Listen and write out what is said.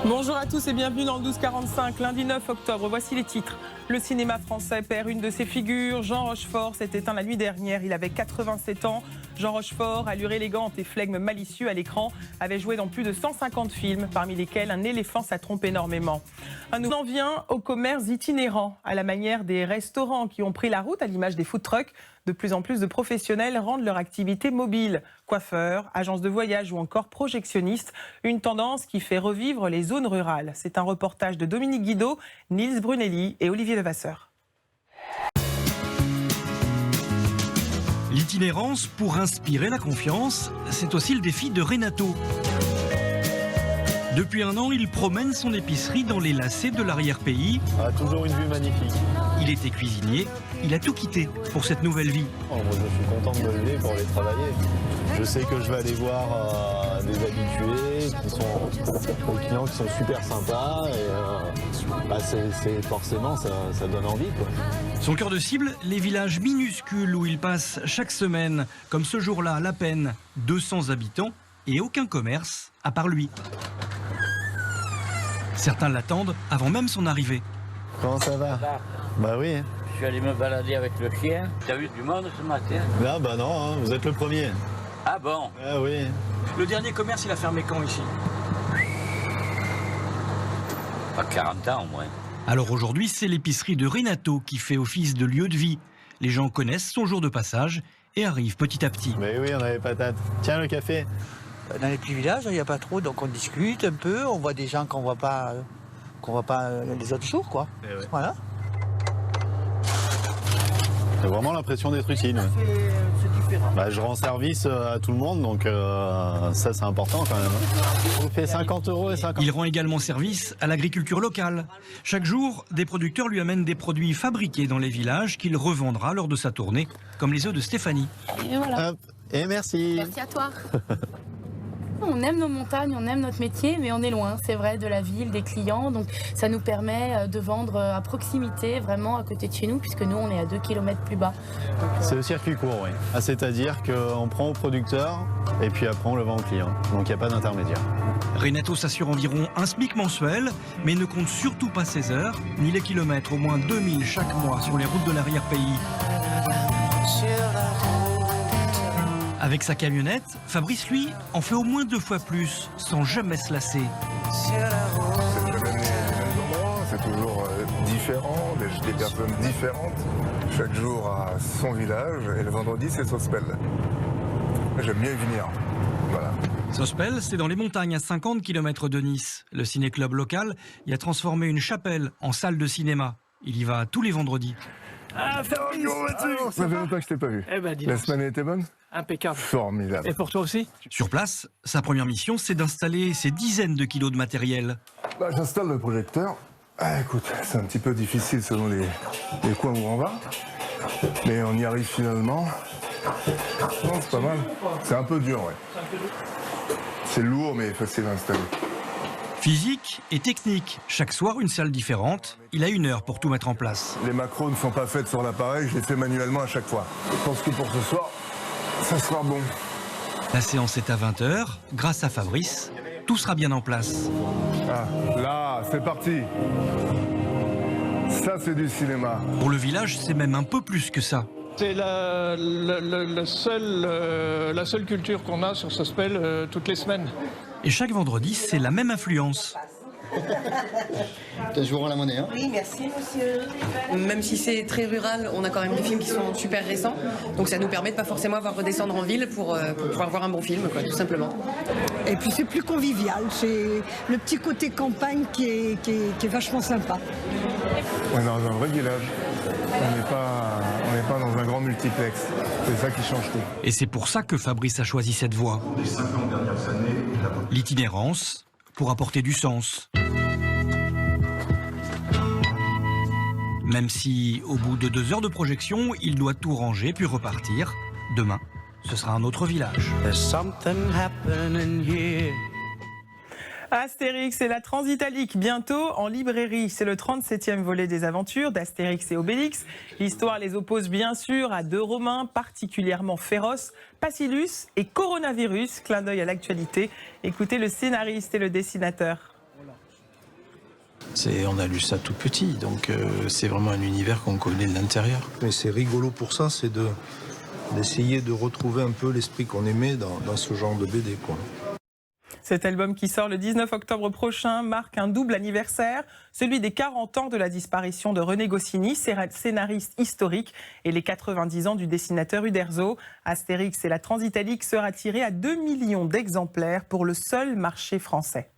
Bonjour à tous et bienvenue dans le 12-45, lundi 9 octobre. Voici les titres. Le cinéma français perd une de ses figures. Jean Rochefort s'est éteint la nuit dernière. Il avait 87 ans. Jean Rochefort, allure élégante et flegme malicieux à l'écran, avait joué dans plus de 150 films, parmi lesquels Un éléphant, ça trompe énormément. On en vient au commerce itinérant, à la manière des restaurants qui ont pris la route, à l'image des food trucks. De plus en plus de professionnels rendent leur activité mobile. Coiffeurs, agences de voyage ou encore projectionnistes. Une tendance qui fait revivre les zones rurales. C'est un reportage de Dominique Guido, Nils Brunelli et Olivier Levasseur. L'itinérance pour inspirer la confiance, c'est aussi le défi de Renato. Depuis un an, il promène son épicerie dans les lacets de l'arrière-pays. Toujours une vue magnifique. Il était cuisinier, il a tout quitté pour cette nouvelle vie. Moi, je suis content de me lever pour aller travailler. Je sais que je vais aller voir des habitués, des clients qui sont super sympas. Et forcément, ça donne envie, quoi. Son cœur de cible, les villages minuscules où il passe chaque semaine, comme ce jour-là à La Peine, 200 habitants et aucun commerce à part lui. Certains l'attendent avant même son arrivée. Comment ça va? Bah oui. Je suis allé me balader avec le chien. T'as vu du monde ce matin? Ah bah non, hein, vous êtes le premier. Ah bon? Ah oui. Le dernier commerce, il a fermé quand ici? Pas 40 ans au moins. Alors aujourd'hui, c'est l'épicerie de Renato qui fait office de lieu de vie. Les gens connaissent son jour de passage et arrivent petit à petit. Mais oui, on a les patates. Tiens, le café. Dans les petits villages, il n'y a pas trop, donc on discute un peu, on voit des gens qu'on voit pas les autres jours, quoi. Ouais. Voilà. J'ai vraiment l'impression d'être utile. C'est différent. Bah, je rends service à tout le monde, donc ça c'est important quand même. On fait 50 € et 50. Il rend également service à l'agriculture locale. Chaque jour, des producteurs lui amènent des produits fabriqués dans les villages qu'il revendra lors de sa tournée, comme les œufs de Stéphanie. Et voilà. Hop. Et merci. Merci à toi. On aime nos montagnes, on aime notre métier, mais on est loin, c'est vrai, de la ville, des clients. Donc ça nous permet de vendre à proximité, vraiment à côté de chez nous, puisque nous, on est à 2 km plus bas. C'est le circuit court, oui. C'est-à-dire qu'on prend au producteur et puis après on le vend au client. Donc il n'y a pas d'intermédiaire. Renato s'assure environ un SMIC mensuel, mais ne compte surtout pas ses heures, ni les kilomètres, au moins 2000 chaque mois sur les routes de l'arrière-pays. Avec sa camionnette, Fabrice, lui, en fait au moins 2 fois plus, sans jamais se lasser. C'est chaque année un endroit, c'est toujours différent, des personnes différentes. Chaque jour à son village, et le vendredi, c'est Sospel. J'aime bien y venir. Voilà. Sospel, c'est dans les montagnes à 50 km de Nice. Le ciné-club local y a transformé une chapelle en salle de cinéma. Il y va tous les vendredis. Ah, Fabrice, Ça fait longtemps que je t'ai pas vu. Eh ben, dis La donc. semaine était bonne? Impeccable. Formidable. Et pour toi aussi? Sur place, sa première mission, c'est d'installer ces dizaines de kilos de matériel. Bah, j'installe le projecteur. Ah, écoute, c'est un petit peu difficile selon les coins où on va. Mais on y arrive finalement. Non, c'est pas mal. C'est un peu dur, ouais. C'est lourd, mais facile à installer. Physique et technique. Chaque soir, une salle différente. Il a 1 heure pour tout mettre en place. Les macros ne sont pas faites sur l'appareil, je les fais manuellement à chaque fois. Je pense que pour ce soir, ça sera bon. La séance est à 20h. Grâce à Fabrice, tout sera bien en place. Ah, là, c'est parti. Ça, c'est du cinéma. Pour le village, c'est même un peu plus que ça. C'est la seule culture qu'on a sur Sospel toutes les semaines. Et chaque vendredi, c'est la même influence. Je vous rends la monnaie. Hein. Oui, merci monsieur. Même si c'est très rural, on a quand même des films qui sont super récents. Donc ça nous permet de pas forcément avoir redescendre en ville pour pouvoir voir un bon film, quoi, tout simplement. Et puis c'est plus convivial, c'est le petit côté campagne qui est vachement sympa. On est dans un vrai village. On n'est pas dans un grand multiplex. C'est ça qui change tout. Et c'est pour ça que Fabrice a choisi cette voie. L'itinérance, pour apporter du sens. Même si, au bout de 2 heures de projection, il doit tout ranger puis repartir, demain, ce sera un autre village. Astérix et la Transitalique, bientôt en librairie. C'est le 37e volet des aventures d'Astérix et Obélix. L'histoire les oppose bien sûr à 2 Romains particulièrement féroces, Pacilus et Coronavirus. Clin d'œil à l'actualité. Écoutez le scénariste et le dessinateur. On a lu ça tout petit, donc c'est vraiment un univers qu'on connaît de l'intérieur. Mais c'est rigolo pour ça, c'est d'essayer de retrouver un peu l'esprit qu'on aimait dans ce genre de BD, quoi. Cet album qui sort le 19 octobre prochain marque un double anniversaire, celui des 40 ans de la disparition de René Goscinny, scénariste historique, et les 90 ans du dessinateur Uderzo. Astérix et la Transitalique sera tiré à 2 millions d'exemplaires pour le seul marché français.